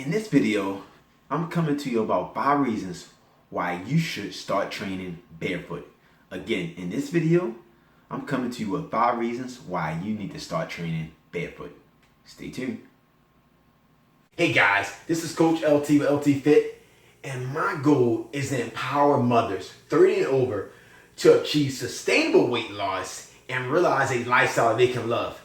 In this video, I'm coming to you about 5 reasons why you should start training barefoot. Again, in this video, I'm coming to you with 5 reasons why you need to start training barefoot. Stay tuned. Hey guys, this is Coach LT with LT Fit, and my goal is to empower mothers 30 and over to achieve sustainable weight loss and realize a lifestyle they can love.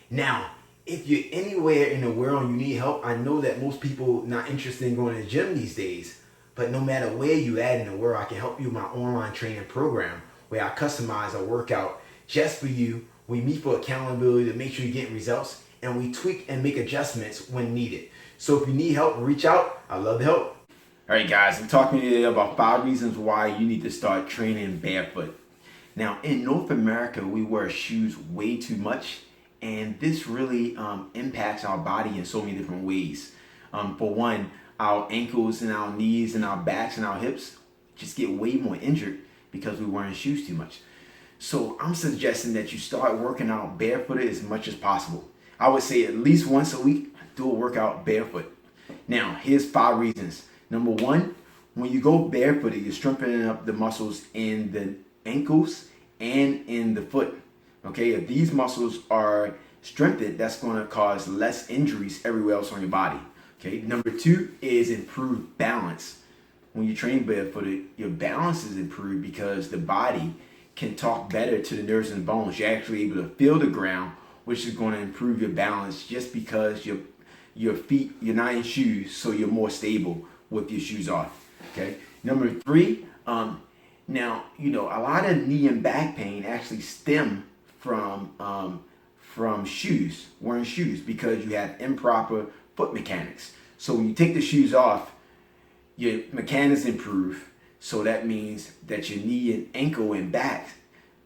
Now, if you're anywhere in the world and you need help, I know that most people not interested in going to the gym these days, but no matter where you at in the world, I can help you with my online training program where I customize a workout just for you. We meet for accountability to make sure you're getting results, and we tweak and make adjustments when needed. So if you need help, reach out. I'd love to help. All right, guys, I'm talking today about 5 reasons why you need to start training barefoot. Now, in North America, we wear shoes way too much, and this really impacts our body in so many different ways. For one, our ankles and our knees and our backs and our hips just get way more injured because we're wearing shoes too much. So I'm suggesting that you start working out barefooted as much as possible. I would say at least once a week, do a workout barefoot. Now, here's 5 reasons. Number 1, when you go barefooted, you're strengthening up the muscles in the ankles and in the foot. Okay, if these muscles are strengthened, that's going to cause less injuries everywhere else on your body. Okay, number 2 is improved balance. When you train barefooted, your balance is improved because the body can talk better to the nerves and bones. You're actually able to feel the ground, which is going to improve your balance just because your feet, you're not in shoes, so you're more stable with your shoes off. Okay, number 3, now, you know, a lot of knee and back pain actually stem from shoes, wearing shoes, because you have improper foot mechanics. So when you take the shoes off, your mechanics improve. So that means that your knee and ankle and back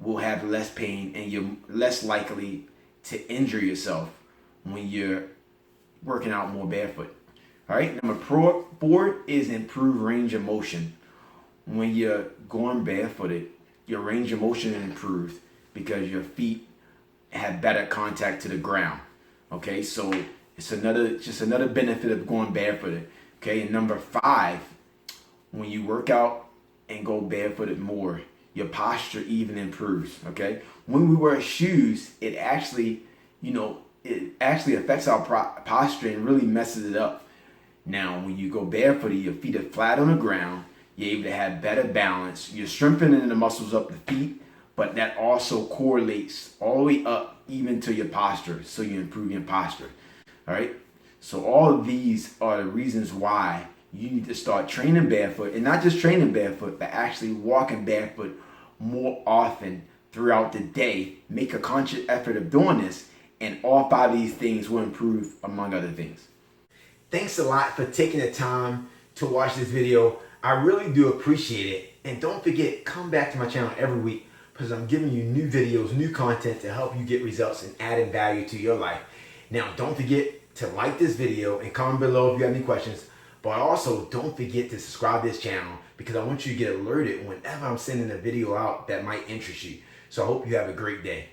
will have less pain, and you're less likely to injure yourself when you're working out more barefoot. All right, number 4 is improved range of motion. When you're going barefooted, your range of motion is improved because your feet have better contact to the ground. Okay, so it's another benefit of going barefooted. Okay, and number 5, when you work out and go barefooted more, your posture even improves. Okay, when we wear shoes, it actually affects our posture and really messes it up. Now, when you go barefooted, your feet are flat on the ground. You're able to have better balance. You're strengthening the muscles up the feet, but that also correlates all the way up even to your posture. So you improve your posture. All right. So all of these are the reasons why you need to start training barefoot, and not just training barefoot, but actually walking barefoot more often throughout the day. Make a conscious effort of doing this, and all 5 of these things will improve, among other things. Thanks a lot for taking the time to watch this video. I really do appreciate it. And don't forget, come back to my channel every week because I'm giving you new videos, new content to help you get results and adding value to your life. Now, don't forget to like this video and comment below if you have any questions. But also, don't forget to subscribe to this channel because I want you to get alerted whenever I'm sending a video out that might interest you. So I hope you have a great day.